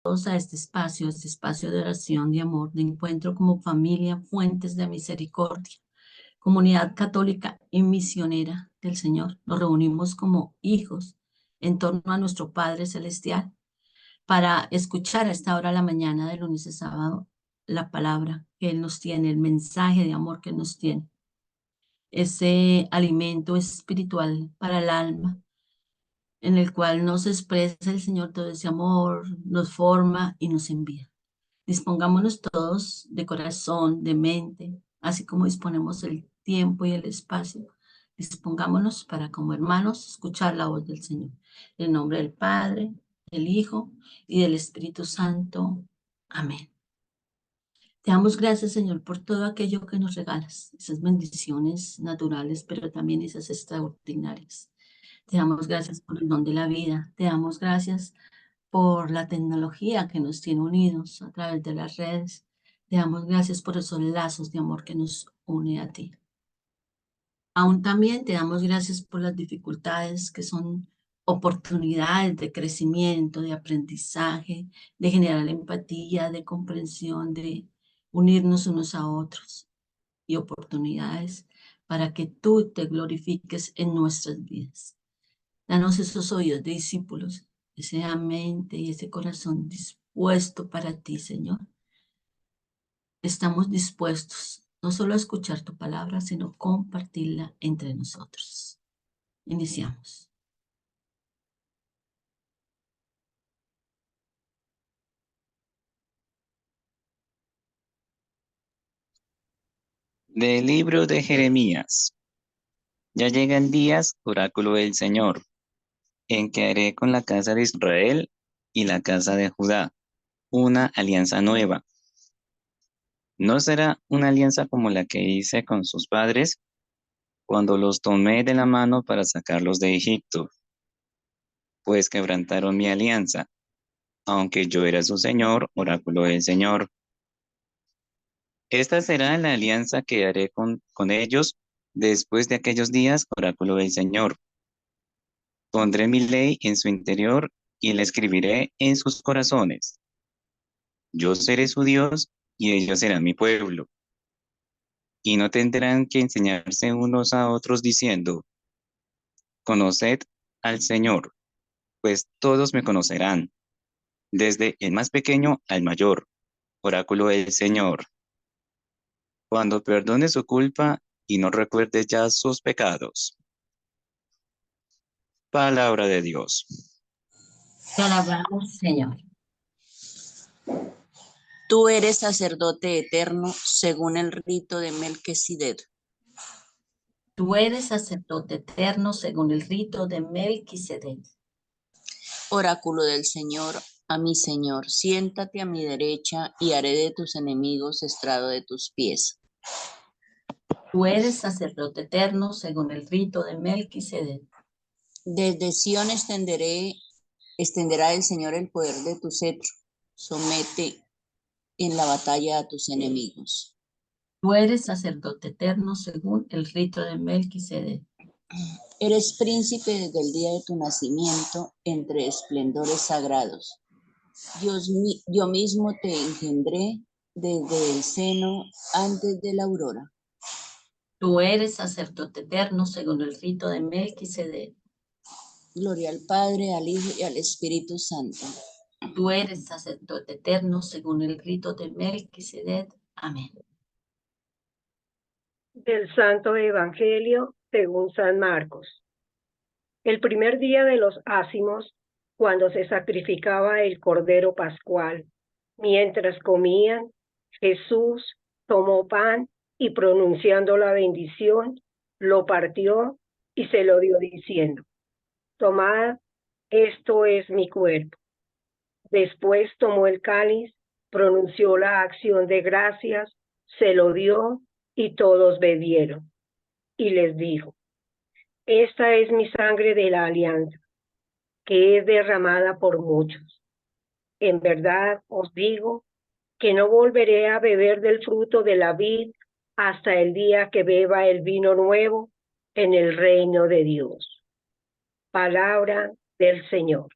a este espacio de oración, de amor, de encuentro como familia, fuentes de misericordia, comunidad católica y misionera del Señor. Nos reunimos como hijos en torno a nuestro Padre Celestial para escuchar a esta hora de la mañana, de lunes a sábado, la palabra que Él nos tiene, el mensaje de amor que Él nos tiene, ese alimento espiritual para el alma en el cual nos expresa el Señor todo ese amor, nos forma y nos envía. Dispongámonos todos de corazón, de mente, así como disponemos el tiempo y el espacio. Dispongámonos para, como hermanos, escuchar la voz del Señor. En el nombre del Padre, del Hijo y del Espíritu Santo. Amén. Te damos gracias, Señor, por todo aquello que nos regalas, esas bendiciones naturales, pero también esas extraordinarias. Te damos gracias por el don de la vida. Te damos gracias por la tecnología que nos tiene unidos a través de las redes. Te damos gracias por esos lazos de amor que nos une a ti. Aún también te damos gracias por las dificultades que son oportunidades de crecimiento, de aprendizaje, de generar empatía, de comprensión, de unirnos unos a otros y oportunidades para que tú te glorifiques en nuestras vidas. Danos esos oídos de discípulos, esa mente y ese corazón dispuesto para ti, Señor. Estamos dispuestos no solo a escuchar tu palabra, sino compartirla entre nosotros. Iniciamos. Del libro de Jeremías. Ya llegan días, oráculo del Señor, en que haré con la casa de Israel y la casa de Judá una alianza nueva. No será una alianza como la que hice con sus padres cuando los tomé de la mano para sacarlos de Egipto, pues quebrantaron mi alianza, aunque yo era su Señor, oráculo del Señor. Esta será la alianza que haré con ellos después de aquellos días, oráculo del Señor. Pondré mi ley en su interior y la escribiré en sus corazones. Yo seré su Dios y ellos serán mi pueblo. Y no tendrán que enseñarse unos a otros diciendo, conoced al Señor, pues todos me conocerán, desde el más pequeño al mayor, oráculo del Señor. Cuando perdone su culpa y no recuerde ya sus pecados. Palabra de Dios. Te alabamos, Señor. Tú eres sacerdote eterno según el rito de Melquisedec. Tú eres sacerdote eterno según el rito de Melquisedec. Oráculo del Señor, a mi Señor, siéntate a mi derecha y haré de tus enemigos estrado de tus pies. Tú eres sacerdote eterno según el rito de Melquisedec. Desde Sión extenderá el Señor el poder de tu cetro. Somete en la batalla a tus enemigos. Tú eres sacerdote eterno según el rito de Melquisedec. Eres príncipe desde el día de tu nacimiento entre esplendores sagrados. Yo mismo te engendré desde el seno antes de la aurora. Tú eres sacerdote eterno según el rito de Melquisedec. Gloria al Padre, al Hijo y al Espíritu Santo. Tú eres sacerdote eterno según el rito de Melquisedec. Amén. Del Santo Evangelio según San Marcos. El primer día de los ácimos, cuando se sacrificaba el Cordero Pascual, mientras comían, Jesús tomó pan y pronunciando la bendición, lo partió y se lo dio diciendo, tomad, esto es mi cuerpo. Después tomó el cáliz, pronunció la acción de gracias, se lo dio y todos bebieron. Y les dijo, esta es mi sangre de la alianza, que es derramada por muchos. En verdad os digo que no volveré a beber del fruto de la vid hasta el día que beba el vino nuevo en el reino de Dios. Palabra del Señor.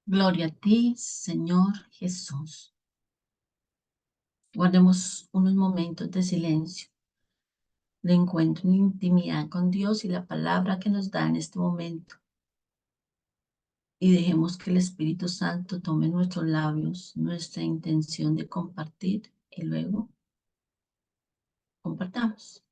Gloria a ti, Señor Jesús. Guardemos unos momentos de silencio, de encuentro en intimidad con Dios y la palabra que nos da en este momento. Y dejemos que el Espíritu Santo tome nuestros labios, nuestra intención de compartir y luego compartamos.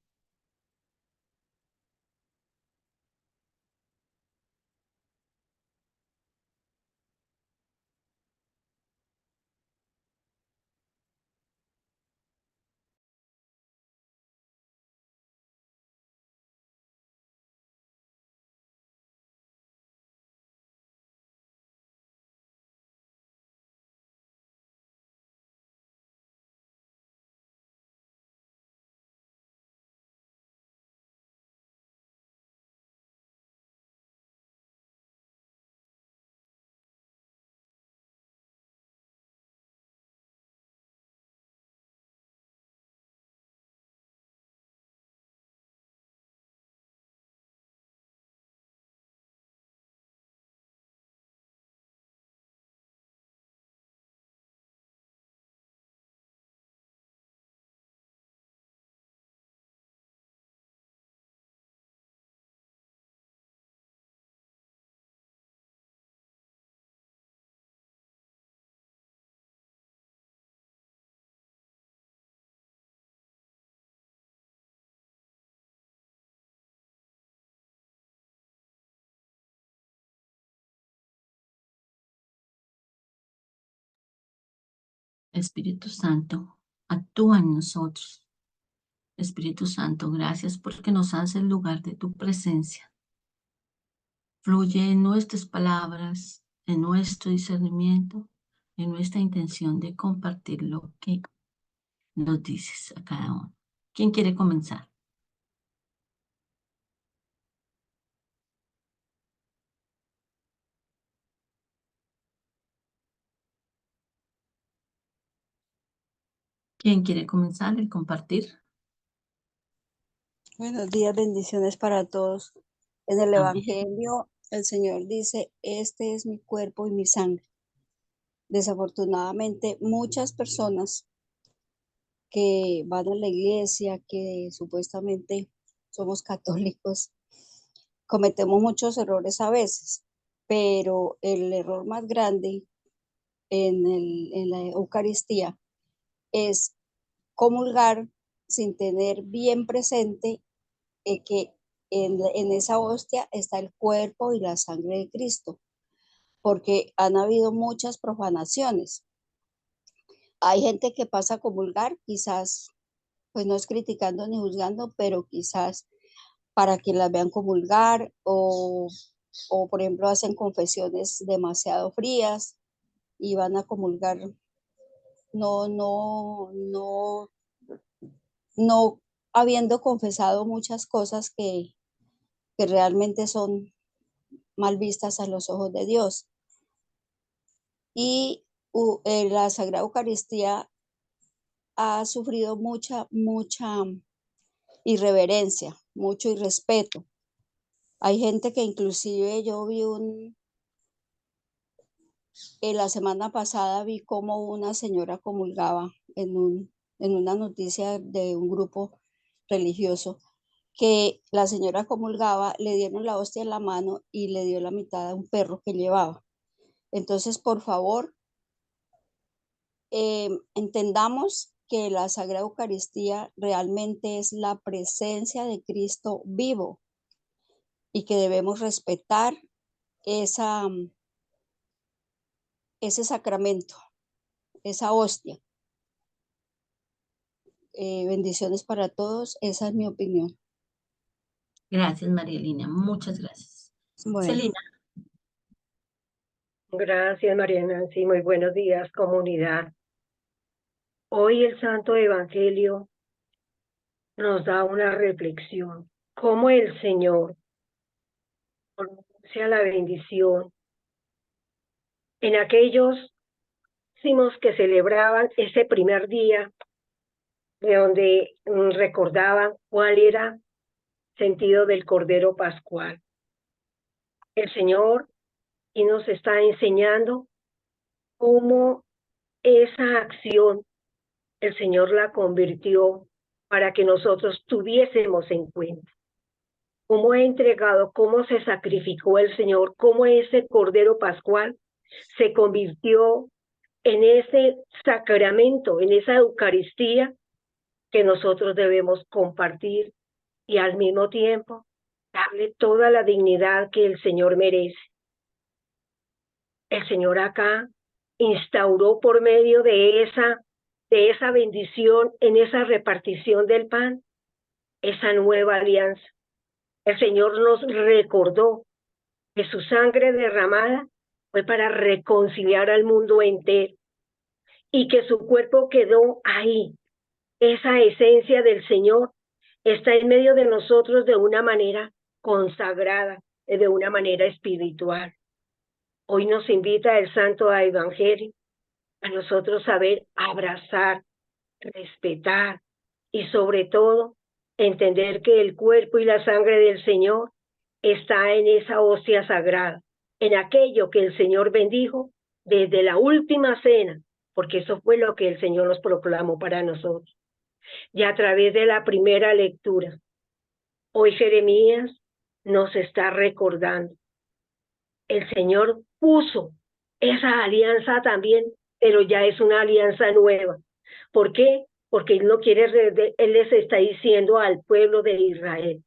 Espíritu Santo, actúa en nosotros. Espíritu Santo, gracias porque nos hace el lugar de tu presencia. Fluye en nuestras palabras, en nuestro discernimiento, en nuestra intención de compartir lo que nos dices a cada uno. ¿Quién quiere comenzar? ¿Quién quiere comenzar el compartir? Buenos días, bendiciones para todos. En el Amén. Evangelio, el Señor dice, este es mi cuerpo y mi sangre. Desafortunadamente, muchas personas que van a la iglesia, que supuestamente somos católicos, cometemos muchos errores a veces, pero el error más grande en la Eucaristía es comulgar sin tener bien presente que en esa hostia está el cuerpo y la sangre de Cristo, porque han habido muchas profanaciones. Hay gente que pasa a comulgar, quizás, pues no es criticando ni juzgando, pero quizás para que las vean comulgar o por ejemplo hacen confesiones demasiado frías y van a comulgar no, no, no, no habiendo confesado muchas cosas que realmente son mal vistas a los ojos de Dios. Y la Sagrada Eucaristía ha sufrido mucha irreverencia, mucho irrespeto. Hay gente que inclusive yo vi la semana pasada vi cómo una señora comulgaba en una noticia de un grupo religioso, que la señora comulgaba, le dieron la hostia en la mano y le dio la mitad a un perro que llevaba. Entonces, por favor, entendamos que la Sagrada Eucaristía realmente es la presencia de Cristo vivo y que debemos respetar ese sacramento, esa hostia. Bendiciones para todos, esa es mi opinión. Gracias, María Elena. Muchas gracias. Bueno. Celina. Gracias, María Nancy. Muy buenos días, comunidad. Hoy el Santo Evangelio nos da una reflexión. Cómo el Señor pronuncia la bendición en aquellos que celebraban ese primer día, de donde recordaban cuál era el sentido del Cordero Pascual. El Señor y nos está enseñando cómo esa acción el Señor la convirtió para que nosotros tuviésemos en cuenta. Cómo ha entregado, cómo se sacrificó el Señor, cómo ese Cordero Pascual se convirtió en ese sacramento, en esa Eucaristía que nosotros debemos compartir y al mismo tiempo darle toda la dignidad que el Señor merece. El Señor acá instauró por medio de esa bendición en esa repartición del pan, esa nueva alianza. El Señor nos recordó que su sangre derramada fue para reconciliar al mundo entero y que su cuerpo quedó ahí. Esa esencia del Señor está en medio de nosotros de una manera consagrada, de una manera espiritual. Hoy nos invita el Santo Evangelio a nosotros saber abrazar, respetar y sobre todo entender que el cuerpo y la sangre del Señor está en esa hostia sagrada, en aquello que el Señor bendijo desde la última cena, porque eso fue lo que el Señor nos proclamó para nosotros. Y a través de la primera lectura, hoy Jeremías nos está recordando. El Señor puso esa alianza también, pero ya es una alianza nueva. ¿Por qué? Porque Él no quiere, Él les está diciendo al pueblo de Israel,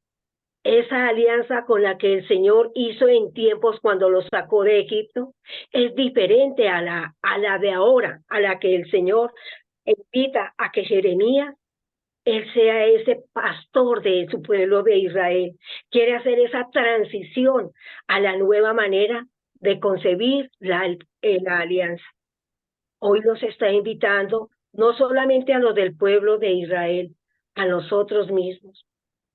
esa alianza con la que el Señor hizo en tiempos cuando los sacó de Egipto es diferente a la de ahora, a la que el Señor invita a que Jeremías Él sea ese pastor de su pueblo de Israel. Quiere hacer esa transición a la nueva manera de concebir la alianza. Hoy nos está invitando no solamente a los del pueblo de Israel, a nosotros mismos.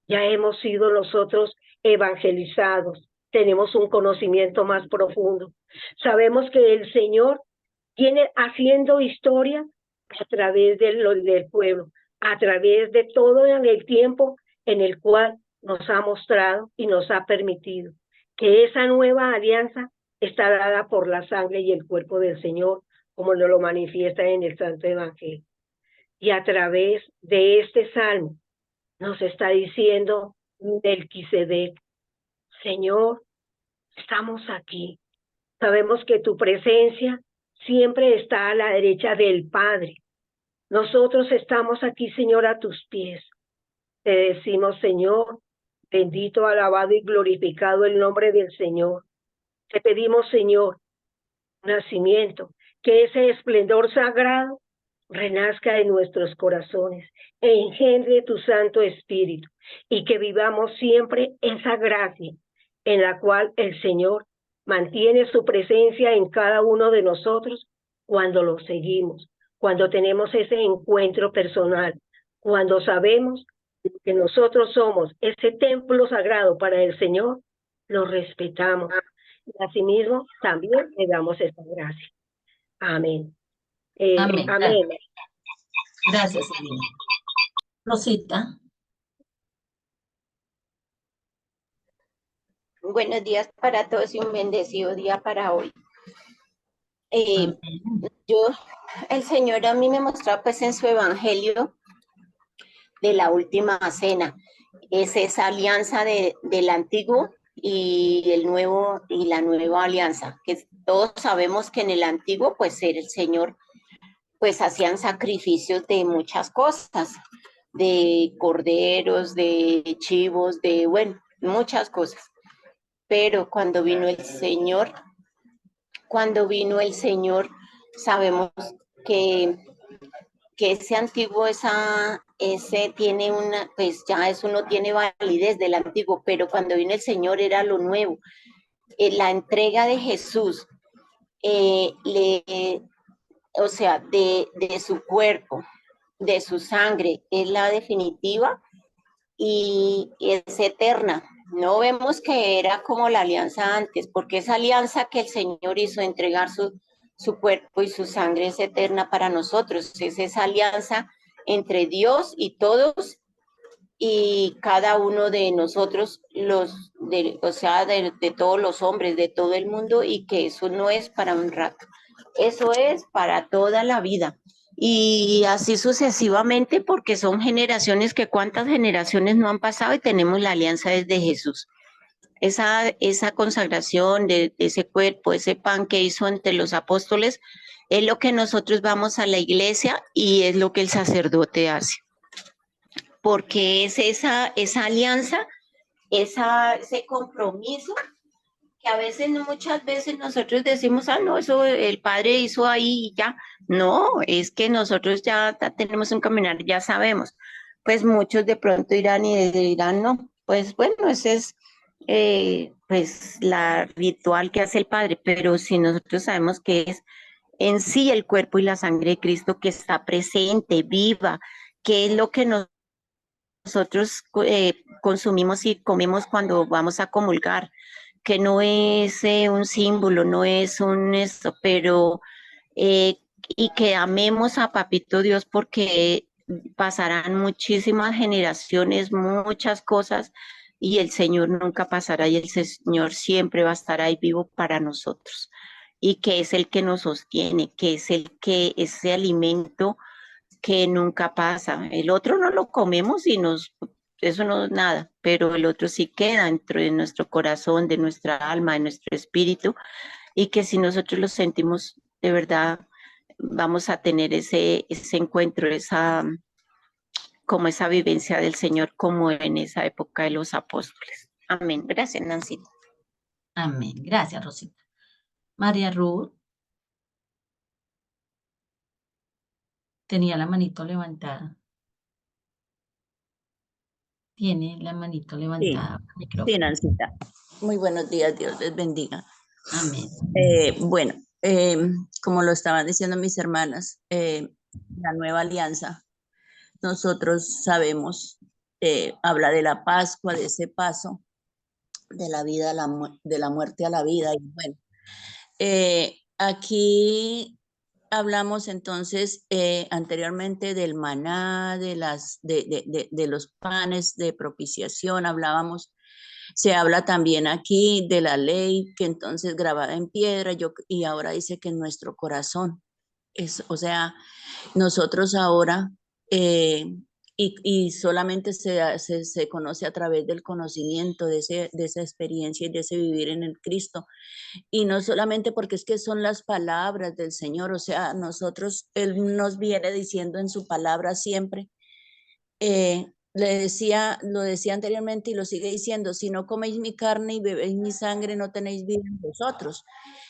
Ya hemos sido nosotros evangelizados, tenemos un conocimiento más profundo. Sabemos que el Señor viene haciendo historia a través del pueblo, a través de todo el tiempo en el cual nos ha mostrado y nos ha permitido que esa nueva alianza está dada por la sangre y el cuerpo del Señor, como nos lo manifiesta en el Santo Evangelio. Y a través de este salmo nos está diciendo Melquisedec, Señor, estamos aquí. Sabemos que tu presencia siempre está a la derecha del Padre. Nosotros estamos aquí, Señor, a tus pies. Te decimos, Señor, bendito, alabado y glorificado el nombre del Señor. Te pedimos, Señor, nacimiento, que ese esplendor sagrado renazca en nuestros corazones e engendre tu Santo Espíritu y que vivamos siempre esa gracia en la cual el Señor mantiene su presencia en cada uno de nosotros cuando lo seguimos, cuando tenemos ese encuentro personal, cuando sabemos que nosotros somos ese templo sagrado para el Señor, lo respetamos y asimismo también le damos esa gracia. Amén. Amén. Amén. Gracias, Elena. Rosita. Buenos días para todos y un bendecido día para hoy. El Señor a mí me mostró pues en su evangelio de la última cena, es esa alianza del antiguo y el nuevo y la nueva alianza, que todos sabemos que en el antiguo pues el Señor pues hacían sacrificios de muchas cosas, de corderos, de chivos, de bueno, muchas cosas. Pero cuando vino el Señor, sabemos que ese antiguo, ese tiene una, pues ya eso no tiene validez del antiguo, pero cuando vino el Señor era lo nuevo. La entrega de Jesús, o sea, de su cuerpo, de su sangre, es la definitiva y es eterna. No vemos que era como la alianza antes, porque esa alianza que el Señor hizo de entregar su cuerpo y su sangre es eterna para nosotros. Es esa alianza entre Dios y todos y cada uno de nosotros, o sea, de todos los hombres, de todo el mundo, y que eso no es para un rato, eso es para toda la vida. Y así sucesivamente, porque son generaciones que cuántas generaciones no han pasado y tenemos la alianza desde Jesús. Esa consagración de ese cuerpo, ese pan que hizo entre los apóstoles, es lo que nosotros vamos a la iglesia y es lo que el sacerdote hace. Porque es esa alianza, ese compromiso que a veces, muchas veces nosotros decimos, no, eso el Padre hizo ahí y ya. No, es que nosotros ya tenemos un caminar, ya sabemos. Pues muchos de pronto irán y dirán, no, pues bueno, ese es pues la ritual que hace el Padre, pero si nosotros sabemos que es en sí el cuerpo y la sangre de Cristo que está presente, viva, que es lo que nosotros consumimos y comemos cuando vamos a comulgar, que no es un símbolo, no es un esto, pero y que amemos a Papito Dios porque pasarán muchísimas generaciones, muchas cosas, y el Señor nunca pasará y el Señor siempre va a estar ahí vivo para nosotros. Y que es el que nos sostiene, que es el que ese alimento que nunca pasa. El otro no lo comemos y eso no es nada, pero el otro sí queda dentro de nuestro corazón, de nuestra alma, de nuestro espíritu, y que si nosotros lo sentimos de verdad, vamos a tener ese encuentro, como esa vivencia del Señor, como en esa época de los apóstoles. Amén. Gracias, Nancy. Amén. Gracias, Rosita. María Ruth tenía la manito levantada. Tiene la manito levantada. Sí, Nancita. Muy buenos días, Dios les bendiga. Amén. Bueno, como lo estaban diciendo mis hermanas, la nueva alianza, nosotros sabemos, habla de la Pascua, de ese paso de la vida de la muerte a la vida. Y bueno, aquí hablamos entonces anteriormente del maná, de los panes de propiciación, se habla también aquí de la ley que entonces grabada en piedra, y ahora dice que en nuestro corazón. O sea, nosotros ahora, y solamente se conoce a través del conocimiento de esa experiencia y de ese vivir en el Cristo. Y no solamente porque es que son las palabras del Señor, o sea, Él nos viene diciendo en su palabra siempre, lo decía anteriormente y lo sigue diciendo, si no coméis mi carne y bebéis mi sangre, no tenéis vida en vosotros.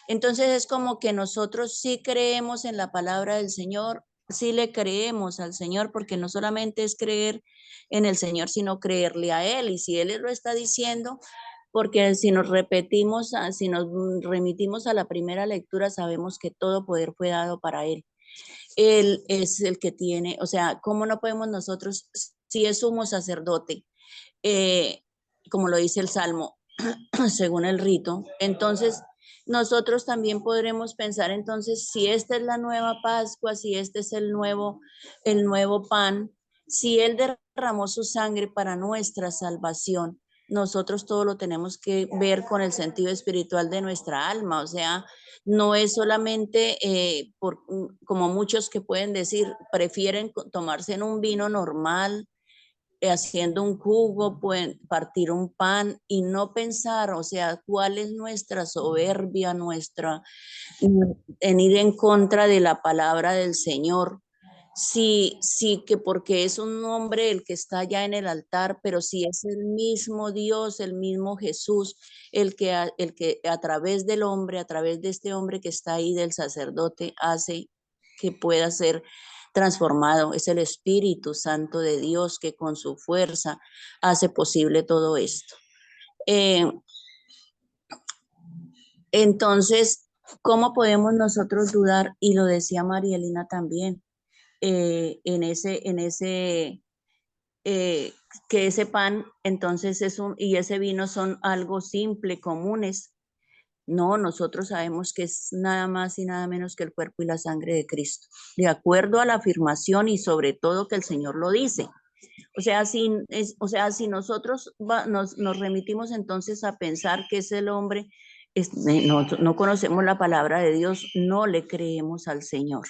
Entonces es como que nosotros sí creemos en la palabra del Señor, sí le creemos al Señor, porque no solamente es creer en el Señor, sino creerle a Él. Y si Él lo está diciendo, porque si nos si nos remitimos a la primera lectura, sabemos que todo poder fue dado para Él. Él es el que tiene, o sea, ¿cómo no podemos nosotros, si es sumo sacerdote, como lo dice el Salmo, según el rito, entonces nosotros también podremos pensar entonces si esta es la nueva Pascua, si este es el nuevo pan, si Él derramó su sangre para nuestra salvación, nosotros todo lo tenemos que ver con el sentido espiritual de nuestra alma, o sea, no es solamente como muchos que pueden decir, prefieren tomarse en un vino normal, haciendo un jugo, pueden partir un pan y no pensar, o sea, cuál es nuestra soberbia, en ir en contra de la palabra del Señor. Sí, sí, que porque es un hombre el que está ya en el altar, pero sí es el mismo Dios, el mismo Jesús, el que a través del hombre, a través de este hombre que está ahí, del sacerdote, hace que pueda ser transformado. Es el Espíritu Santo de Dios que con su fuerza hace posible todo esto. Entonces, ¿cómo podemos nosotros dudar? Y lo decía María Elena también, que ese pan entonces y ese vino son algo simple, comunes. No, nosotros sabemos que es nada más y nada menos que el cuerpo y la sangre de Cristo, de acuerdo a la afirmación y sobre todo que el Señor lo dice. O sea, si nosotros nos remitimos entonces a pensar que es el hombre, no conocemos la palabra de Dios, no le creemos al Señor.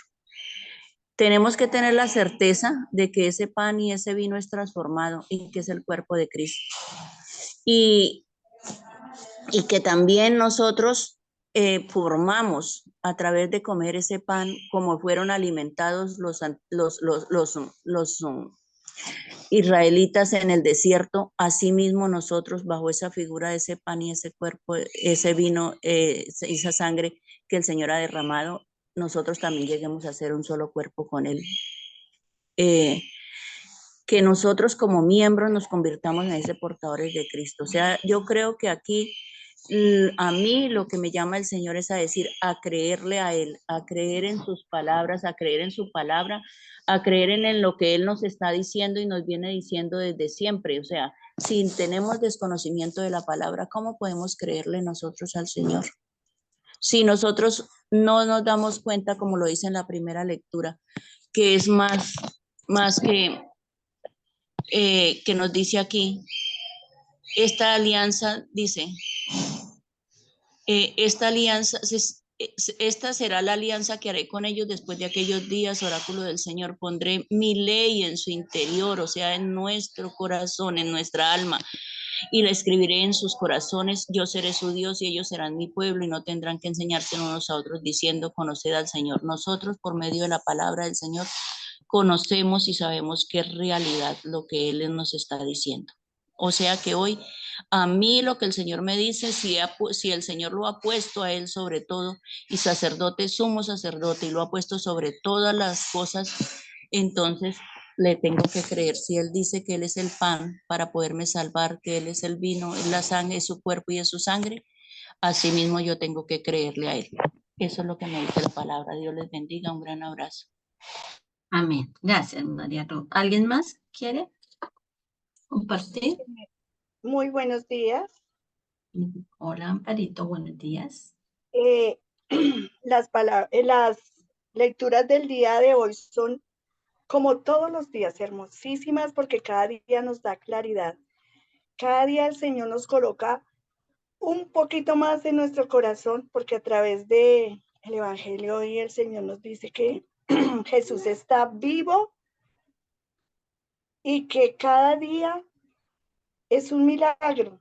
Tenemos que tener la certeza de que ese pan y ese vino es transformado y que es el cuerpo de Cristo. Y que también nosotros formamos a través de comer ese pan como fueron alimentados los israelitas en el desierto, asimismo nosotros bajo esa figura de ese pan y ese cuerpo, ese vino, esa sangre que el Señor ha derramado, nosotros también lleguemos a ser un solo cuerpo con Él. Que nosotros como miembros nos convirtamos en ese portadores de Cristo. O sea, yo creo que aquí a mí lo que me llama el Señor es a decir, a creerle a Él, a creer en sus palabras, a creer en su palabra, a creer en lo que Él nos está diciendo y nos viene diciendo desde siempre. O sea, si tenemos desconocimiento de la palabra, ¿cómo podemos creerle nosotros al Señor? Si nosotros no nos damos cuenta, como lo dice en la primera lectura, que es más que nos dice aquí, esta alianza, dice, esta alianza, esta será la alianza que haré con ellos después de aquellos días, oráculo del Señor, pondré mi ley en su interior, o sea, en nuestro corazón, en nuestra alma, y la escribiré en sus corazones, yo seré su Dios y ellos serán mi pueblo y no tendrán que enseñarse unos a otros diciendo, conoced al Señor. Nosotros, por medio de la palabra del Señor, conocemos y sabemos que es realidad lo que Él nos está diciendo. O sea que hoy, a mí lo que el Señor me dice, si el Señor lo ha puesto a Él sobre todo, y sacerdote, sumo sacerdote, y lo ha puesto sobre todas las cosas, entonces le tengo que creer. Si Él dice que Él es el pan para poderme salvar, que Él es el vino, es la sangre, es su cuerpo y es su sangre, así mismo yo tengo que creerle a Él. Eso es lo que me dice la palabra. Dios les bendiga. Un gran abrazo. Amén. Gracias, María Ro. ¿Alguien más quiere compartir? Muy buenos días. Hola, Amparito, buenos días. Las lecturas del día de hoy son, como todos los días, hermosísimas porque cada día nos da claridad. Cada día el Señor nos coloca un poquito más en nuestro corazón, porque a través del Evangelio hoy el Señor nos dice que Jesús está vivo y que cada día es un milagro.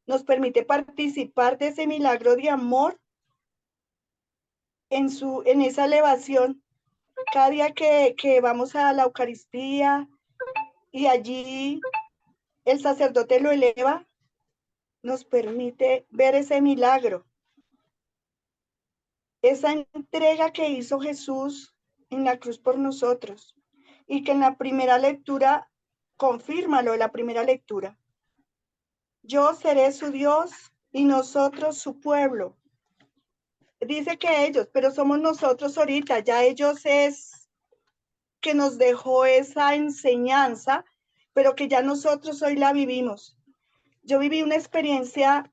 Nos permite participar de ese milagro de amor en esa elevación. Cada día que vamos a la Eucaristía y allí el sacerdote lo eleva, nos permite ver ese milagro, esa entrega que hizo Jesús en la cruz por nosotros, y que en la primera lectura, confirma lo de la primera lectura. Yo seré su Dios y nosotros su pueblo. Dice que ellos, pero somos nosotros ahorita, ya ellos es que nos dejó esa enseñanza, pero que ya nosotros hoy la vivimos. Yo viví una experiencia,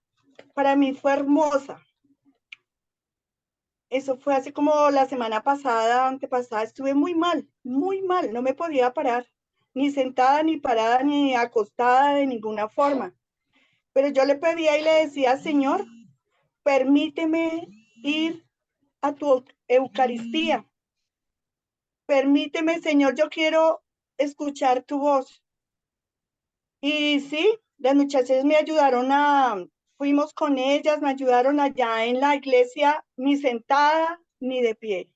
para mí fue hermosa. Eso fue hace como la semana pasada, antepasada, estuve muy mal, no me podía parar, ni sentada, ni parada, ni acostada de ninguna forma. Pero yo le pedía y le decía, Señor, permíteme ir a tu Eucaristía. Permíteme, Señor, yo quiero escuchar tu voz. Y sí, las muchachas me ayudaron fuimos con ellas, me ayudaron allá en la iglesia, ni sentada ni de pie,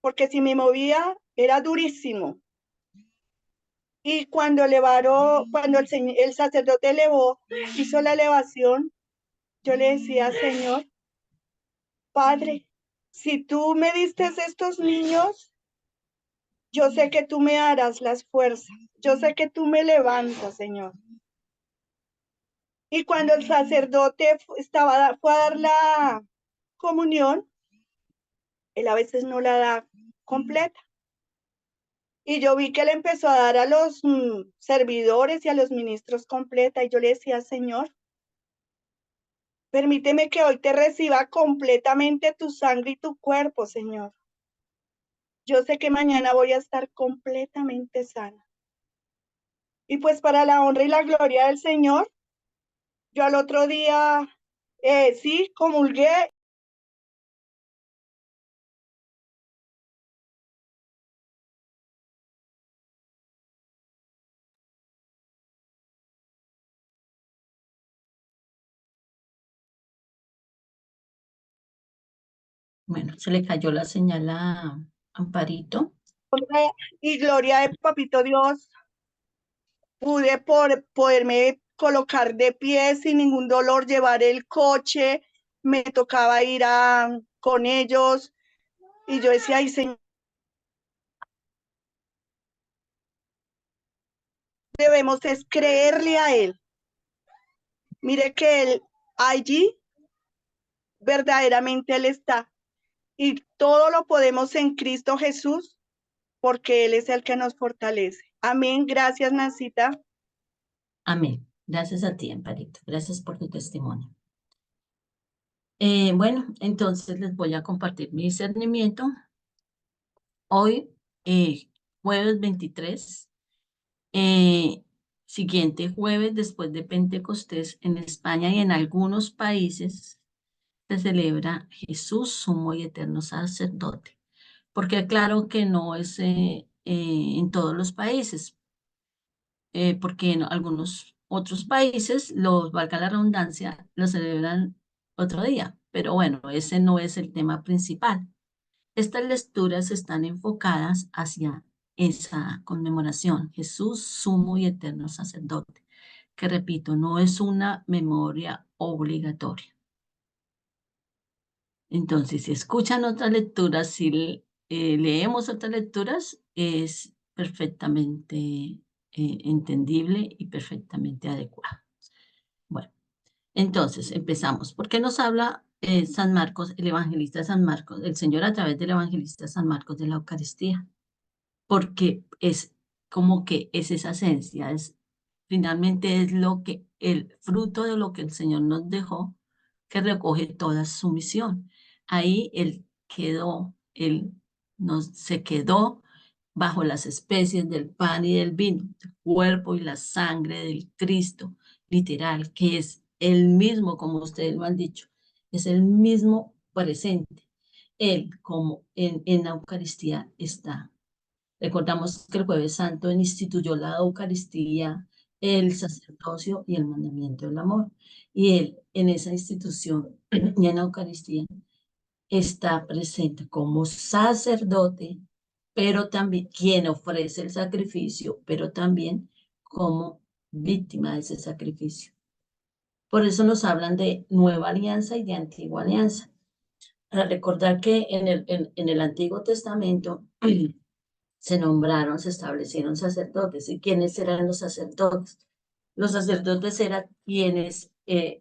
porque si me movía era durísimo. Y cuando el sacerdote hizo la elevación, yo le decía, Señor, Padre, si tú me diste estos niños, yo sé que tú me darás las fuerzas, yo sé que tú me levantas, Señor. Y cuando el sacerdote fue a dar la comunión, él a veces no la da completa. Y yo vi que él empezó a dar a los servidores y a los ministros completa. Y yo le decía, Señor, permíteme que hoy te reciba completamente tu sangre y tu cuerpo, Señor. yo sé que mañana voy a estar completamente sana. Y pues para la honra y la gloria del Señor, yo al otro día, sí, comulgué. Bueno, se le cayó la señal a Amparito. Honra y gloria de Papito Dios, pude poderme colocar de pie sin ningún dolor, llevar el coche, me tocaba ir con ellos y yo decía, ay Señor, debemos es creerle a Él. Mire que Él allí verdaderamente Él está y todo lo podemos en Cristo Jesús porque Él es el que nos fortalece. Amén. Gracias, Nancita. Amén. Gracias a ti, Amparito. Gracias por tu testimonio. Bueno, entonces les voy a compartir mi discernimiento. Hoy, jueves 23, siguiente jueves después de Pentecostés, en España y en algunos países se celebra Jesús, sumo y eterno sacerdote. Porque claro que no es en todos los países, porque en algunos otros países, valga la redundancia, lo celebran otro día. Pero bueno, ese no es el tema principal. Estas lecturas están enfocadas hacia esa conmemoración, Jesús, sumo y eterno sacerdote, que repito, no es una memoria obligatoria. Entonces, si escuchan otras lecturas, si leemos otras lecturas, es perfectamente entendible y perfectamente adecuado. Bueno, entonces empezamos. ¿Por qué nos habla San Marcos, el evangelista San Marcos, el Señor a través del evangelista San Marcos de la Eucaristía? Porque es como que es esa esencia, finalmente es el fruto de lo que el Señor nos dejó, que recoge toda su misión. Ahí se quedó bajo las especies del pan y del vino, el cuerpo y la sangre del Cristo, literal, que es el mismo, como ustedes lo han dicho, es el mismo presente. Él, como en la Eucaristía, está. Recordamos que el Jueves Santo instituyó la Eucaristía, el sacerdocio y el mandamiento del amor. Y él, en esa institución y en la Eucaristía, está presente como sacerdote, pero también quien ofrece el sacrificio, pero también como víctima de ese sacrificio. Por eso nos hablan de nueva alianza y de antigua alianza. Para recordar que en el Antiguo Testamento se establecieron sacerdotes. ¿Y quiénes eran los sacerdotes? Los sacerdotes eran quienes,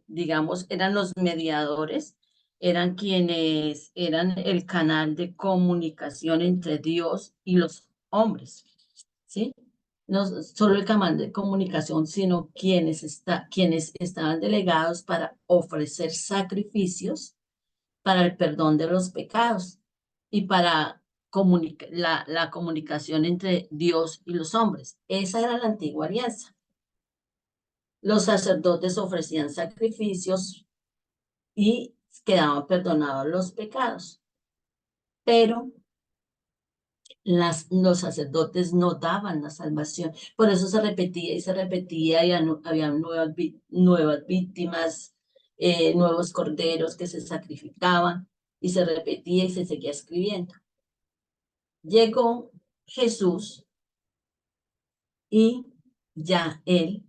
digamos, eran los mediadores, eran quienes eran el canal de comunicación entre Dios y los hombres, ¿sí? No solo el canal de comunicación, sino quienes estaban delegados para ofrecer sacrificios para el perdón de los pecados y para la comunicación entre Dios y los hombres. Esa era la antigua alianza. Los sacerdotes ofrecían sacrificios y quedaban perdonados los pecados, pero los sacerdotes no daban la salvación. Por eso se repetía y se repetía y había nuevas víctimas, nuevos corderos que se sacrificaban y se repetía y se seguía escribiendo. Llegó Jesús y ya él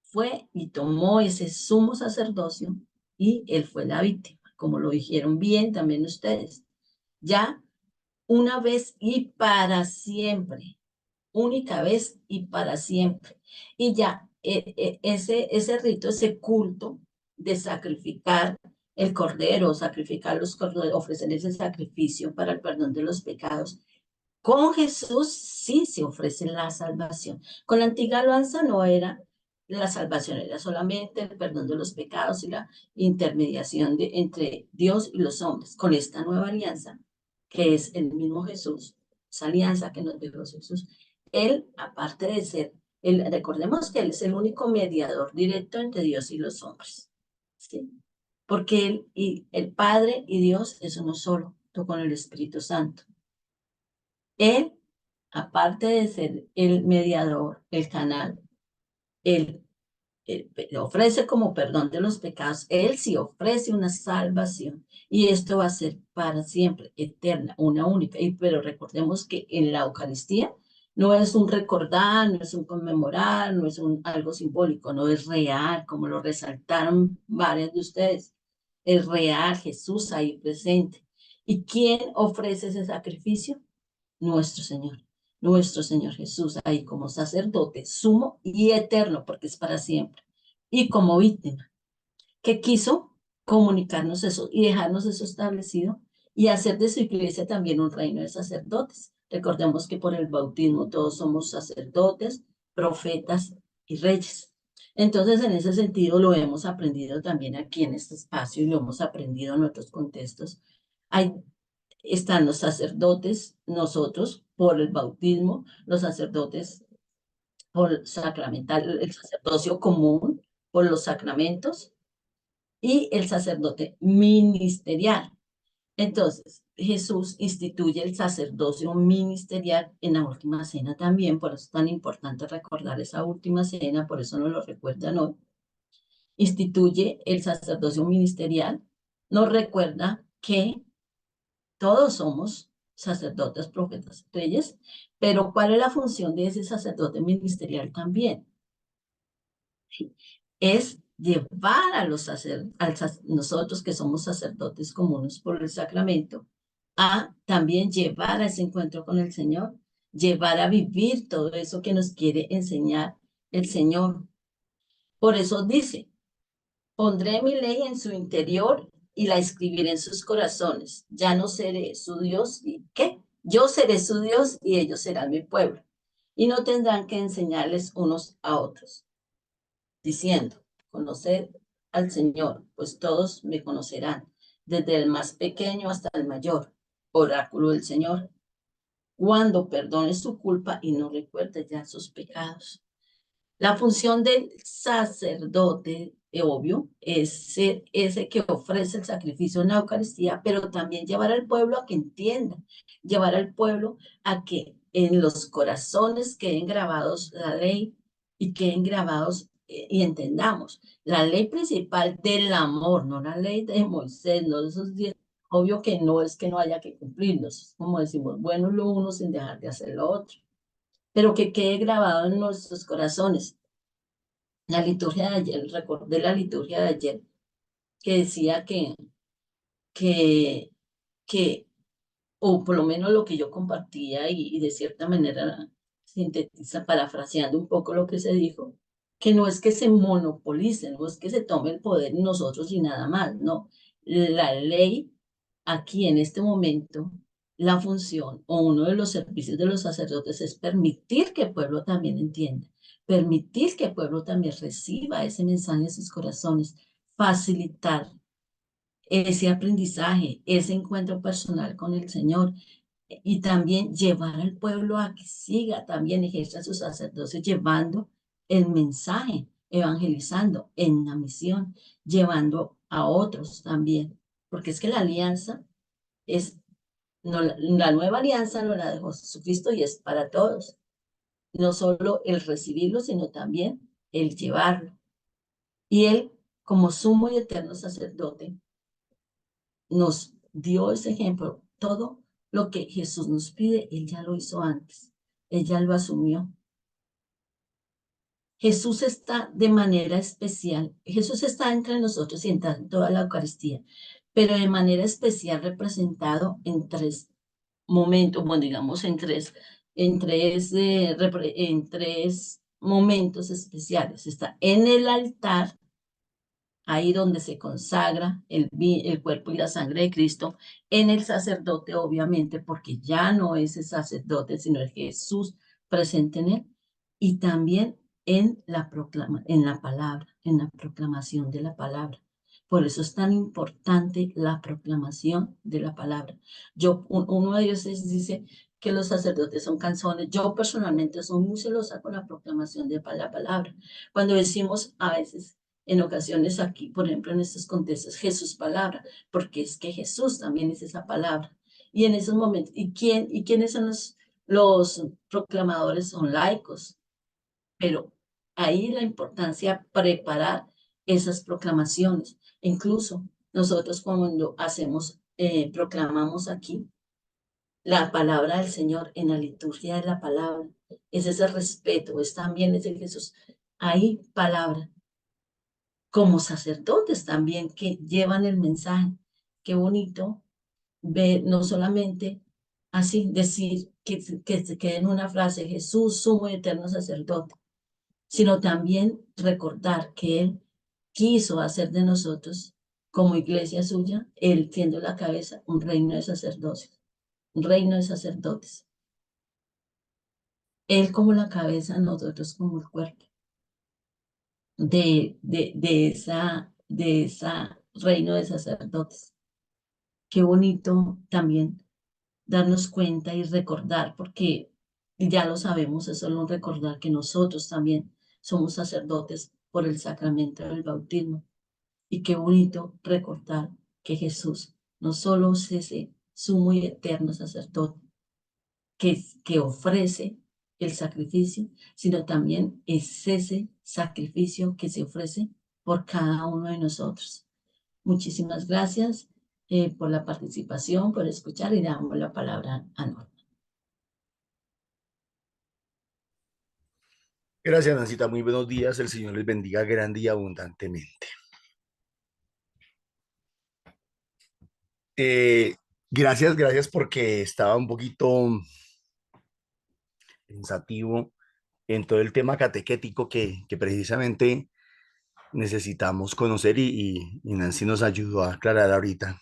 fue y tomó ese sumo sacerdocio y él fue la víctima, como lo dijeron bien también ustedes. Ya una vez y para siempre, única vez y para siempre. Y ya ese rito, ese culto de sacrificar el cordero, sacrificar los corderos, ofrecer ese sacrificio para el perdón de los pecados, con Jesús sí se ofrece la salvación. Con la antigua alianza no era la salvación, era solamente el perdón de los pecados y la intermediación entre Dios y los hombres. Con esta nueva alianza que es el mismo Jesús, esa alianza que nos dejó Jesús, él, aparte de ser, recordemos que él es el único mediador directo entre Dios y los hombres, ¿sí? Porque él y el Padre y Dios es uno solo, junto con el Espíritu Santo. Él, aparte de ser el mediador, el canal, él ofrece como perdón de los pecados, él sí ofrece una salvación y esto va a ser para siempre, eterna, una única. Pero recordemos que en la Eucaristía no es un recordar, no es un conmemorar, no es algo simbólico, no es real, como lo resaltaron varios de ustedes. Es real, Jesús ahí presente. ¿Y quién ofrece ese sacrificio? Nuestro Señor Jesús, ahí como sacerdote sumo y eterno, porque es para siempre, y como víctima, que quiso comunicarnos eso y dejarnos eso establecido y hacer de su iglesia también un reino de sacerdotes. Recordemos que por el bautismo todos somos sacerdotes, profetas y reyes. Entonces, en ese sentido, lo hemos aprendido también aquí en este espacio y lo hemos aprendido en otros contextos. Están los sacerdotes, nosotros, por el bautismo, los sacerdotes por sacramental, el sacerdocio común por los sacramentos y el sacerdote ministerial. Entonces, Jesús instituye el sacerdocio ministerial en la última cena también, por eso es tan importante recordar esa última cena, por eso nos lo recuerdan hoy. Instituye el sacerdocio ministerial, nos recuerda que todos somos sacerdotes, profetas, reyes, pero ¿cuál es la función de ese sacerdote ministerial también? ¿Sí? Es llevar a nosotros que somos sacerdotes comunes por el sacramento, a también llevar a ese encuentro con el Señor, llevar a vivir todo eso que nos quiere enseñar el Señor. Por eso dice, pondré mi ley en su interior y la escribiré en sus corazones. Ya no seré su Dios y ¿qué? Yo seré su Dios y ellos serán mi pueblo. Y no tendrán que enseñarles unos a otros, diciendo, conocer al Señor, pues todos me conocerán, desde el más pequeño hasta el mayor, oráculo del Señor, cuando perdone su culpa y no recuerde ya sus pecados. La función del sacerdote, obvio, es ser ese que ofrece el sacrificio en la Eucaristía, pero también llevar al pueblo a que entienda, llevar al pueblo a que en los corazones queden grabados la ley y queden grabados y entendamos la ley principal del amor, no la ley de Moisés, no de esos 10. Obvio que no es que no haya que cumplirlos, como decimos, bueno lo uno sin dejar de hacer lo otro, pero que quede grabado en nuestros corazones. La liturgia de ayer, recordé la liturgia de ayer, que decía que, o por lo menos lo que yo compartía y de cierta manera sintetiza, parafraseando un poco lo que se dijo, que no es que se monopolice, no es que se tome el poder en nosotros y nada más, no. La ley aquí en este momento, la función o uno de los servicios de los sacerdotes es permitir que el pueblo también entienda, permitir que el pueblo también reciba ese mensaje en sus corazones, facilitar ese aprendizaje, ese encuentro personal con el Señor y también llevar al pueblo a que siga, también ejerza su sacerdocio llevando el mensaje, evangelizando en la misión, llevando a otros también, porque es que la alianza es, no, la nueva alianza no la dejó Jesucristo y es para todos, no solo el recibirlo, sino también el llevarlo. Y él, como sumo y eterno sacerdote, nos dio ese ejemplo. Todo lo que Jesús nos pide, él ya lo hizo antes. Él ya lo asumió. Jesús está de manera especial. Jesús está entre nosotros y en toda la Eucaristía, pero de manera especial representado en tres momentos, bueno, digamos en tres momentos especiales. Está en el altar, ahí donde se consagra el cuerpo y la sangre de Cristo, en el sacerdote, obviamente, porque ya no es el sacerdote, sino el Jesús presente en él, y también en la palabra, en la proclamación de la palabra. Por eso es tan importante la proclamación de la palabra. Uno de ellos dice que los sacerdotes son canzones. Yo personalmente soy muy celosa con la proclamación de la palabra. Cuando decimos a veces, en ocasiones aquí, por ejemplo, en estos contextos, Jesús palabra, porque es que Jesús también es esa palabra. Y en esos momentos, ¿y quiénes son los proclamadores? Son laicos, pero ahí la importancia preparar esas proclamaciones. Incluso nosotros cuando proclamamos aquí la palabra del Señor en la liturgia de la palabra, es ese respeto, es también ese Jesús. Hay palabra como sacerdotes también que llevan el mensaje. Qué bonito ver, no solamente así decir que se quede en una frase, Jesús, sumo y eterno sacerdote, sino también recordar que Él quiso hacer de nosotros, como iglesia suya, Él siendo la cabeza, un reino de sacerdotes, un reino de sacerdotes. Él como la cabeza, nosotros como el cuerpo de esa reino de sacerdotes. Qué bonito también darnos cuenta y recordar, porque ya lo sabemos, es solo un recordar que nosotros también somos sacerdotes por el sacramento del bautismo. Y qué bonito recordar que Jesús no solo es ese sumo y eterno sacerdote que ofrece el sacrificio, sino también es ese sacrificio que se ofrece por cada uno de nosotros. Muchísimas gracias por la participación, por escuchar y damos la palabra a Norma. Gracias, Nancita. Muy buenos días. El Señor les bendiga grande y abundantemente. Gracias porque estaba un poquito pensativo en todo el tema catequético que precisamente necesitamos conocer y Nancy nos ayudó a aclarar ahorita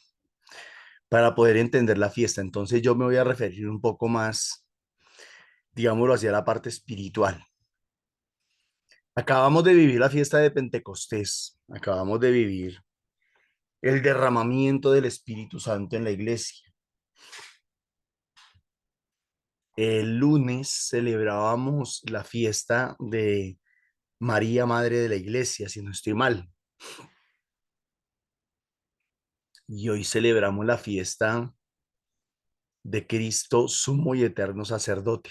para poder entender la fiesta. Entonces yo me voy a referir un poco más, digámoslo, hacia la parte espiritual. Acabamos de vivir la fiesta de Pentecostés, acabamos de vivir el derramamiento del Espíritu Santo en la iglesia. El lunes celebrábamos la fiesta de María, Madre de la Iglesia, si no estoy mal. Y hoy celebramos la fiesta de Cristo, sumo y eterno sacerdote.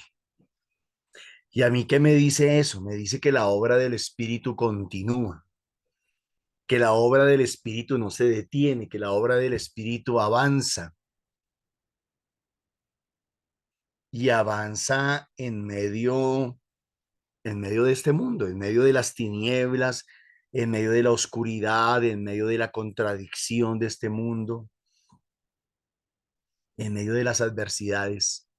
¿Y a mí qué me dice eso? Me dice que la obra del Espíritu continúa, que la obra del Espíritu no se detiene, que la obra del Espíritu avanza y avanza en medio de este mundo, en medio de las tinieblas, en medio de la oscuridad, en medio de la contradicción de este mundo, en medio de las adversidades.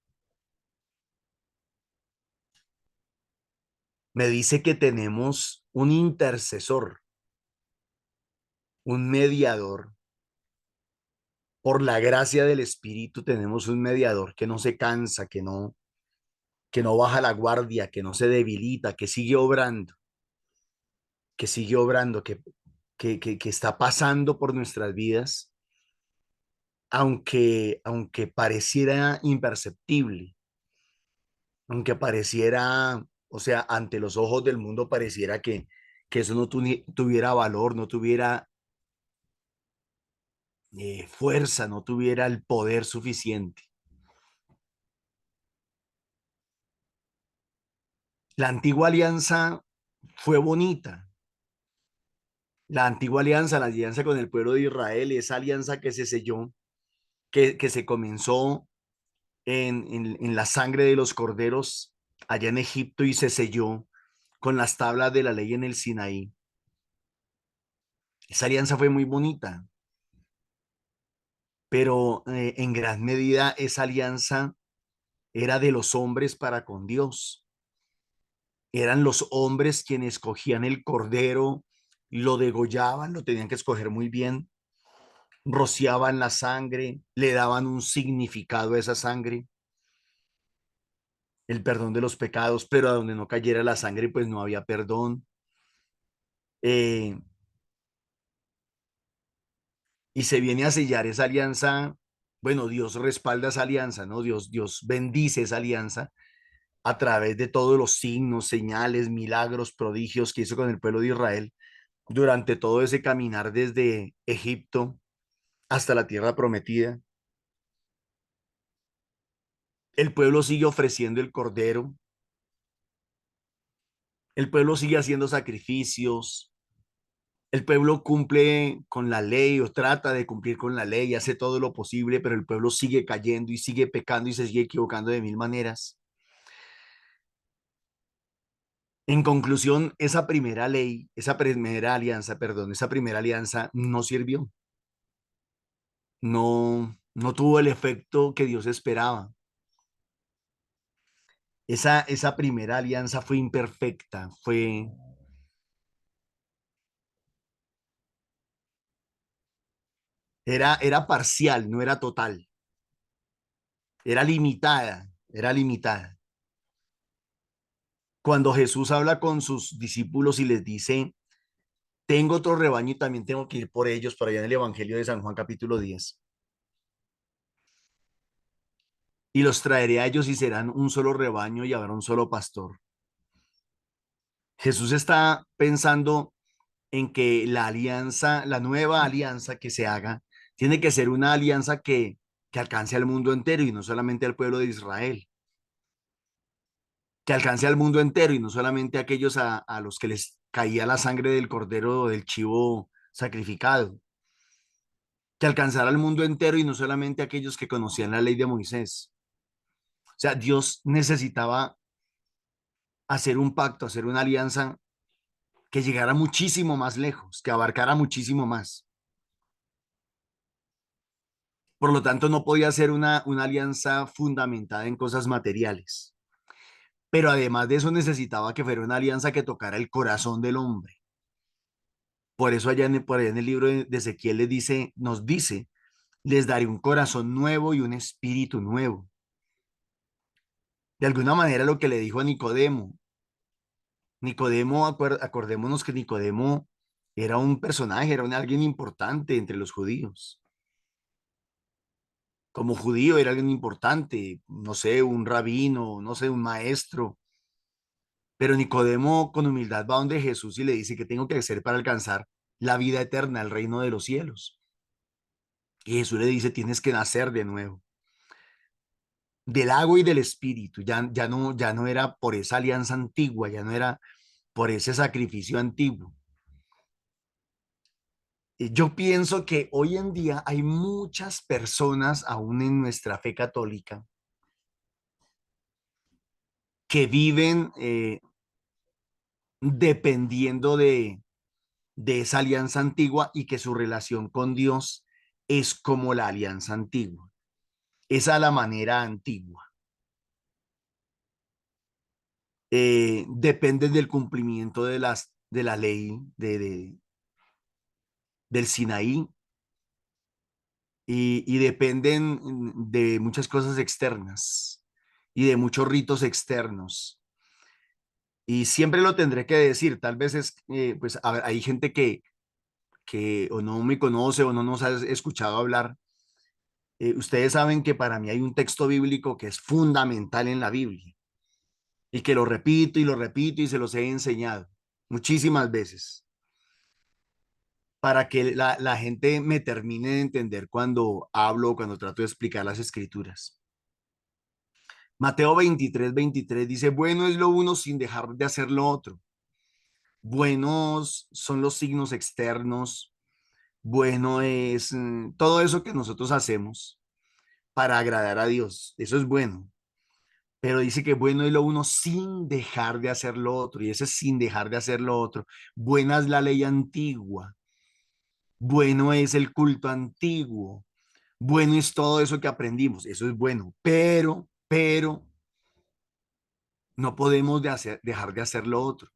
Me dice que tenemos un intercesor, un mediador. Por la gracia del Espíritu tenemos un mediador que no se cansa, que no baja la guardia, que no se debilita, que sigue obrando, que está pasando por nuestras vidas, aunque pareciera imperceptible, aunque pareciera, o sea, ante los ojos del mundo pareciera que eso no tuviera valor, no tuviera fuerza, no tuviera el poder suficiente. La antigua alianza fue bonita. La antigua alianza, la alianza con el pueblo de Israel, esa alianza que se selló, que se comenzó en la sangre de los corderos allá en Egipto y se selló con las tablas de la ley en el Sinaí. Esa alianza fue muy bonita, pero en gran medida esa alianza era de los hombres para con Dios. Eran los hombres quienes escogían el cordero, lo degollaban, lo tenían que escoger muy bien, rociaban la sangre, le daban un significado a esa sangre, el perdón de los pecados, pero a donde no cayera la sangre, pues no había perdón. y se viene a sellar esa alianza. Bueno, Dios respalda esa alianza, ¿no? Dios bendice esa alianza a través de todos los signos, señales, milagros, prodigios que hizo con el pueblo de Israel durante todo ese caminar desde Egipto hasta la tierra prometida. El pueblo sigue ofreciendo el cordero, el pueblo sigue haciendo sacrificios, el pueblo cumple con la ley o trata de cumplir con la ley, hace todo lo posible, pero el pueblo sigue cayendo y sigue pecando y se sigue equivocando de mil maneras. En conclusión, esa primera ley, esa primera alianza, perdón, esa primera alianza no sirvió. No tuvo el efecto que Dios esperaba. Esa primera alianza fue imperfecta, era parcial, no era total, era limitada, era limitada. Cuando Jesús habla con sus discípulos y les dice, tengo otro rebaño y también tengo que ir por ellos, por allá en el Evangelio de San Juan capítulo 10, y los traeré a ellos y serán un solo rebaño y habrá un solo pastor. Jesús está pensando en que la alianza, la nueva alianza que se haga, tiene que ser una alianza que alcance al mundo entero y no solamente al pueblo de Israel, que alcance al mundo entero y no solamente a aquellos a los que les caía la sangre del cordero o del chivo sacrificado, que alcanzara al mundo entero y no solamente a aquellos que conocían la ley de Moisés. O sea, Dios necesitaba hacer un pacto, hacer una alianza que llegara muchísimo más lejos, que abarcara muchísimo más. Por lo tanto, no podía ser una alianza fundamentada en cosas materiales. Pero además de eso necesitaba que fuera una alianza que tocara el corazón del hombre. Por eso por allá en el libro de Ezequiel nos dice, les daré un corazón nuevo y un espíritu nuevo. De alguna manera lo que le dijo a Nicodemo. Nicodemo, acordémonos que Nicodemo era un personaje, era alguien importante entre los judíos. Como judío era alguien importante, no sé, un rabino, no sé, un maestro. Pero Nicodemo con humildad va donde Jesús y le dice que tengo que hacer para alcanzar la vida eterna, el reino de los cielos. Y Jesús le dice, tienes que nacer de nuevo, del agua y del espíritu. Ya no era por esa alianza antigua, ya no era por ese sacrificio antiguo. Yo pienso que hoy en día hay muchas personas, aún en nuestra fe católica, que viven dependiendo de esa alianza antigua y que su relación con Dios es como la alianza antigua. Esa es la manera antigua. Dependen del cumplimiento de la ley del Sinaí y dependen de muchas cosas externas y de muchos ritos externos. Y siempre lo tendré que decir, tal vez pues a ver, hay gente que o no me conoce o no nos ha escuchado hablar. Ustedes saben que para mí hay un texto bíblico que es fundamental en la Biblia y que lo repito y se los he enseñado muchísimas veces para que la gente me termine de entender cuando hablo, cuando trato de explicar las escrituras. Mateo 23 dice, bueno es lo uno sin dejar de hacer lo otro. Buenos son los signos externos, bueno es todo eso que nosotros hacemos para agradar a Dios. Eso es bueno. Pero dice que bueno es lo uno sin dejar de hacer lo otro. Y ese sin dejar de hacer lo otro. Buena es la ley antigua. Bueno es el culto antiguo. Bueno es todo eso que aprendimos. Eso es bueno. Pero no podemos dejar de hacer lo otro.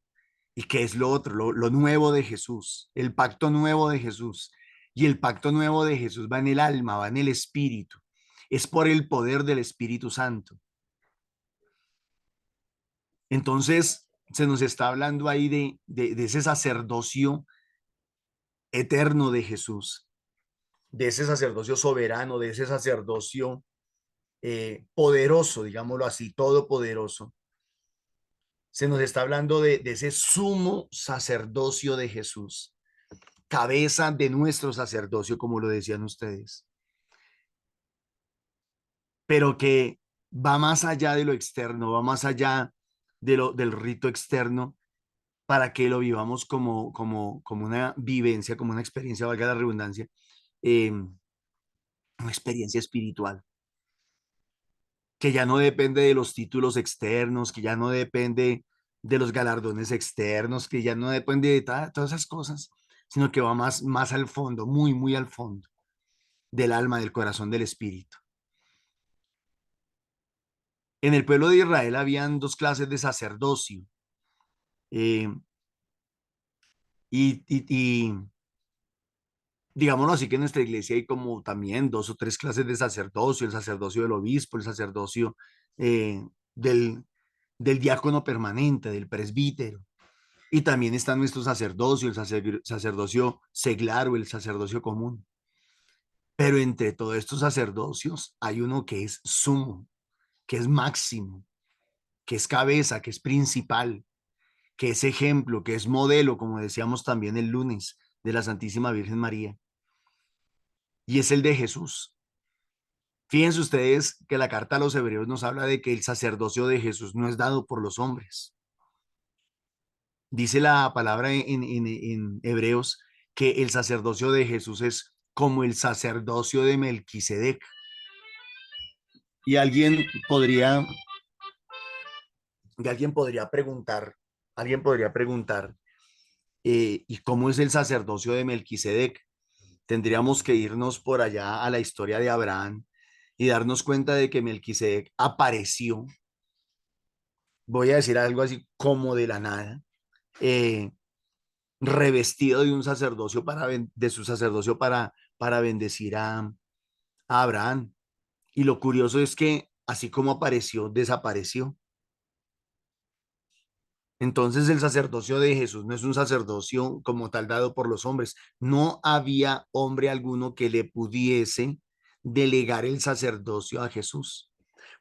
¿Y qué es lo otro? Lo nuevo de Jesús. El pacto nuevo de Jesús. Y el pacto nuevo de Jesús va en el alma, va en el espíritu. Es por el poder del Espíritu Santo. Entonces, se nos está hablando ahí de ese sacerdocio eterno de Jesús, de ese sacerdocio soberano, de ese sacerdocio poderoso, digámoslo así, todopoderoso. Se nos está hablando de ese sumo sacerdocio de Jesús, cabeza de nuestro sacerdocio, como lo decían ustedes, pero que va más allá de lo externo, va más allá del rito externo, para que lo vivamos como una vivencia, como una experiencia, valga la redundancia, una experiencia espiritual, que ya no depende de los títulos externos, que ya no depende de los galardones externos, que ya no depende de todas esas cosas, sino que va más al fondo, muy al fondo del alma, del corazón, del espíritu. En el pueblo de Israel habían dos clases de sacerdocio. eh, y digámoslo así, que en nuestra iglesia hay como también dos o tres clases de sacerdocio: el sacerdocio del obispo, el sacerdocio eh, del, del diácono permanente, del presbítero. Y también está nuestro sacerdocio, el sacerdocio seglar o el sacerdocio común. Pero entre todos estos sacerdocios hay uno que es sumo, que es máximo, que es cabeza, que es principal, que es ejemplo, que es modelo, como decíamos también el lunes, de la Santísima Virgen María. Y es el de Jesús. Fíjense ustedes que la carta a los hebreos nos habla de que el sacerdocio de Jesús no es dado por los hombres. Dice la palabra en Hebreos que el sacerdocio de Jesús es como el sacerdocio de Melquisedec. Y alguien podría preguntar, ¿y cómo es el sacerdocio de Melquisedec? Tendríamos que irnos por allá a la historia de Abraham y darnos cuenta de que Melquisedec apareció, voy a decir algo así como de la nada, eh, revestido de un sacerdocio de su sacerdocio para bendecir a Abraham. Y lo curioso es que así como apareció, desapareció. Entonces el sacerdocio de Jesús no es un sacerdocio como tal dado por los hombres. No había hombre alguno que le pudiese delegar el sacerdocio a Jesús.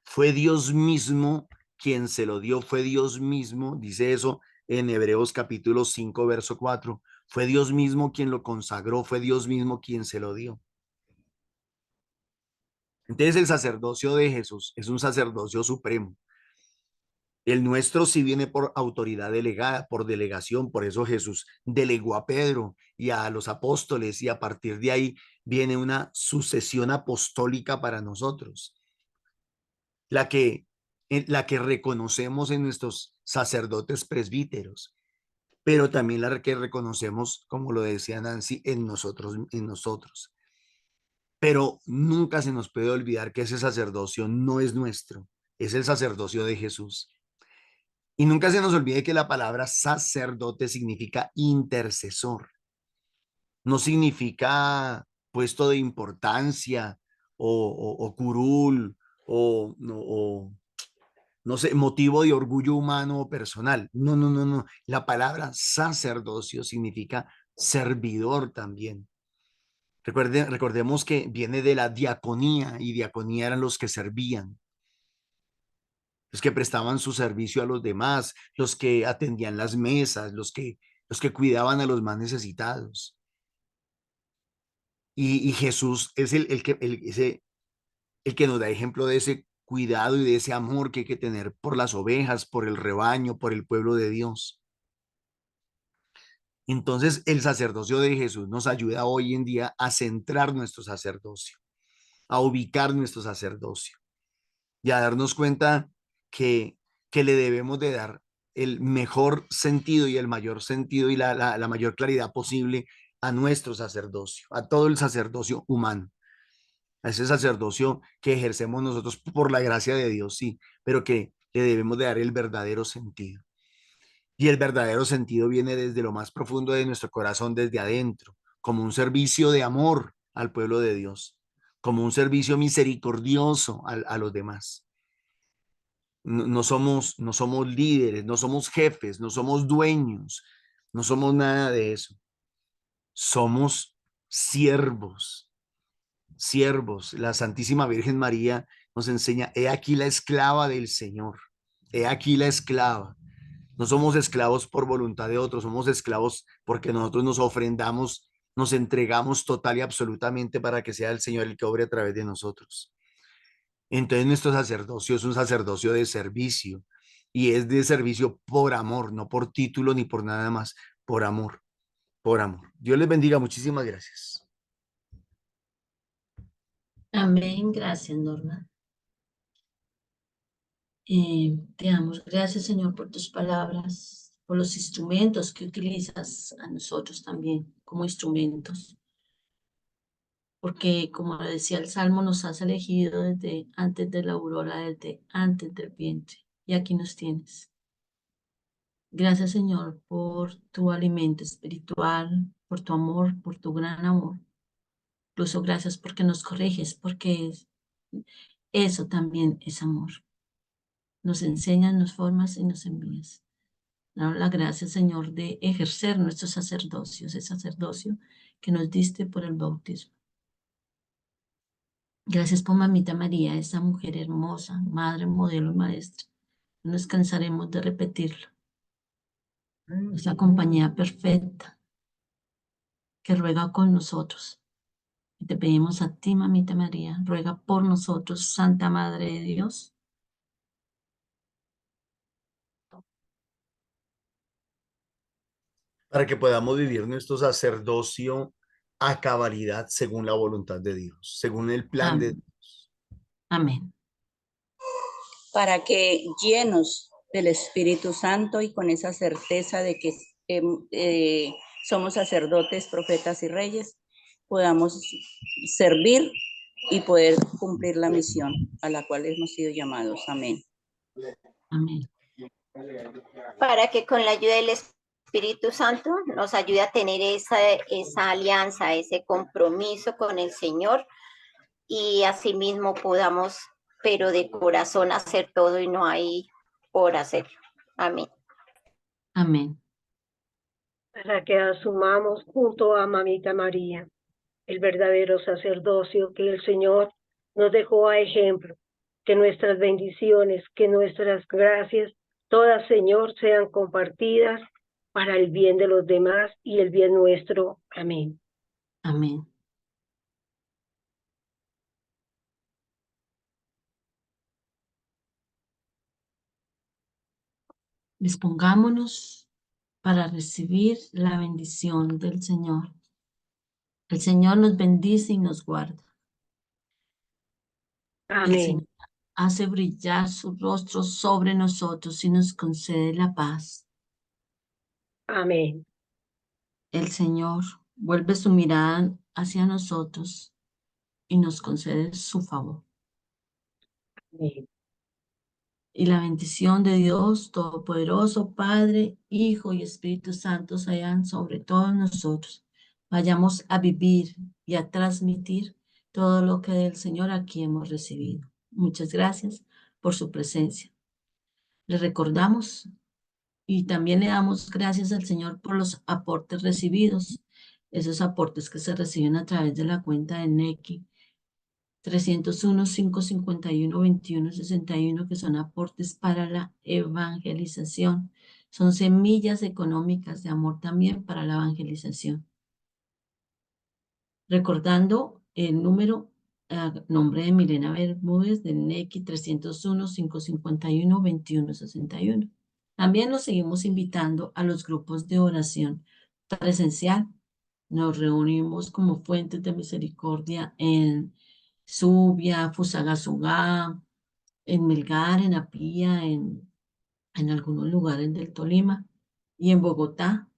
Fue Dios mismo quien se lo dio, fue Dios mismo, dice eso en Hebreos capítulo 5, verso 4. Fue Dios mismo quien lo consagró, fue Dios mismo quien se lo dio. Entonces el sacerdocio de Jesús es un sacerdocio supremo. El nuestro sí viene por autoridad delegada, por delegación. Por eso Jesús delegó a Pedro y a los apóstoles, y a partir de ahí viene una sucesión apostólica para nosotros, la que, la que reconocemos en nuestros sacerdotes presbíteros, pero también la que reconocemos, como lo decía Nancy, en nosotros. Pero nunca se nos puede olvidar que ese sacerdocio no es nuestro, es el sacerdocio de Jesús. Y nunca se nos olvide que la palabra sacerdote significa intercesor. No significa puesto de importancia o curul o no sé, motivo de orgullo humano o personal. No. La palabra sacerdocio significa servidor también. Recordemos que viene de la diaconía, y diaconía eran los que servían, los que prestaban su servicio a los demás, los que atendían las mesas, los que cuidaban a los más necesitados. Y Jesús es el que nos da ejemplo de ese cuidado y de ese amor que hay que tener por las ovejas, por el rebaño, por el pueblo de Dios. Entonces, el sacerdocio de Jesús nos ayuda hoy en día a centrar nuestro sacerdocio, a ubicar nuestro sacerdocio y a darnos cuenta que, que le debemos de dar el mejor sentido y el mayor sentido y la mayor claridad posible a nuestro sacerdocio, a todo el sacerdocio humano, a ese sacerdocio que ejercemos nosotros por la gracia de Dios, sí, pero que le debemos de dar el verdadero sentido. Y el verdadero sentido viene desde lo más profundo de nuestro corazón, desde adentro, como un servicio de amor al pueblo de Dios, como un servicio misericordioso a los demás. No somos líderes, no somos jefes, no somos dueños, no somos nada de eso. Somos siervos, siervos. La Santísima Virgen María nos enseña, he aquí la esclava del Señor, he aquí la esclava. No somos esclavos por voluntad de otros, somos esclavos porque nosotros nos ofrendamos, nos entregamos total y absolutamente para que sea el Señor el que obre a través de nosotros. Entonces nuestro sacerdocio es un sacerdocio de servicio y es de servicio por amor, no por título ni por nada más, por amor, por amor. Dios les bendiga, muchísimas gracias. Amén, gracias, Norma. Te damos gracias, Señor, por tus palabras, por los instrumentos que utilizas a nosotros también como instrumentos. Porque, como decía el Salmo, nos has elegido desde antes de la aurora, desde antes del vientre. Y aquí nos tienes. Gracias, Señor, por tu alimento espiritual, por tu amor, por tu gran amor. Incluso gracias porque nos corriges, porque eso también es amor. Nos enseñas, nos formas y nos envías. Damos la gracia, Señor, de ejercer nuestro sacerdocio, ese sacerdocio que nos diste por el bautismo. Gracias por Mamita María, esa mujer hermosa, madre, modelo y maestra. No nos cansaremos de repetirlo. Esa compañía perfecta que ruega con nosotros. Y te pedimos a ti, Mamita María, ruega por nosotros, Santa Madre de Dios. Para que podamos vivir nuestro sacerdocio a cabalidad según la voluntad de Dios, según el plan de Amén. Amén. Para que llenos del Espíritu Santo y con esa certeza de que somos sacerdotes, profetas y reyes, podamos servir y poder cumplir la misión a la cual hemos sido llamados. Amén. Amén. Para que con la ayuda del Espíritu Santo nos ayude a tener esa alianza, ese compromiso con el Señor y asimismo podamos, pero de corazón, hacer todo y no hay por hacerlo. Amén. Amén. Para que asumamos junto a Mamita María el verdadero sacerdocio que el Señor nos dejó a ejemplo, que nuestras bendiciones, que nuestras gracias, todas, Señor, sean compartidas para el bien de los demás y el bien nuestro. Amén. Amén. Dispongámonos para recibir la bendición del Señor. El Señor nos bendice y nos guarda. El Señor Amén. hace brillar su rostro sobre nosotros y nos concede la paz. Amén. El Señor vuelve su mirada hacia nosotros y nos concede su favor. Amén. Y la bendición de Dios Todopoderoso, Padre, Hijo y Espíritu Santo sean sobre todos nosotros. Vayamos a vivir y a transmitir todo lo que del Señor aquí hemos recibido. Muchas gracias por su presencia. Le recordamos y también le damos gracias al Señor por los aportes recibidos, esos aportes que se reciben a través de la cuenta de Nequi 301-551-2161, que son aportes para la evangelización. Son semillas económicas de amor también para la evangelización. Recordando el número, nombre de Milena Bermúdez, del NECI 301-551-2161. También nos seguimos invitando a los grupos de oración presencial. Nos reunimos como fuentes de misericordia en Subia, Fusagasugá, en Melgar, en Apía, en algunos lugares del Tolima y en Bogotá.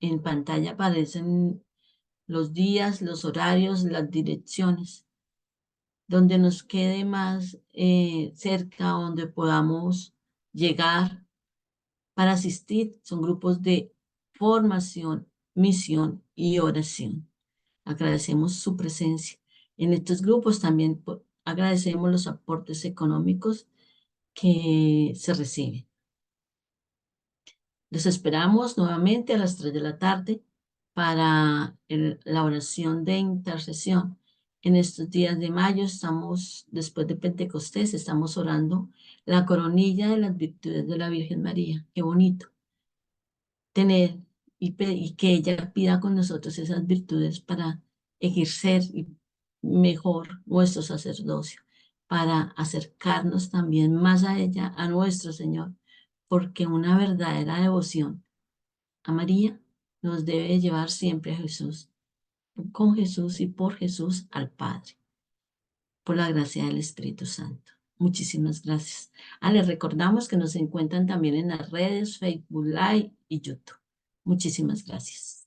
En pantalla aparecen los días, los horarios, las direcciones, donde nos quede más cerca, donde podamos llegar para asistir. Son grupos de formación, misión y oración. Agradecemos su presencia. En estos grupos también agradecemos los aportes económicos que se reciben. Les esperamos nuevamente a las 3 de la tarde para la oración de intercesión En estos días de mayo estamos, después de Pentecostés, estamos orando la coronilla de las virtudes de la Virgen María. Qué bonito tener y que ella pida con nosotros esas virtudes para ejercer mejor nuestro sacerdocio, para acercarnos también más a ella, a nuestro Señor, porque una verdadera devoción a María nos debe llevar siempre a Jesús, con Jesús y por Jesús al Padre, por la gracia del Espíritu Santo. Muchísimas gracias. Les recordamos que nos encuentran también en las redes, Facebook Live y YouTube. Muchísimas gracias.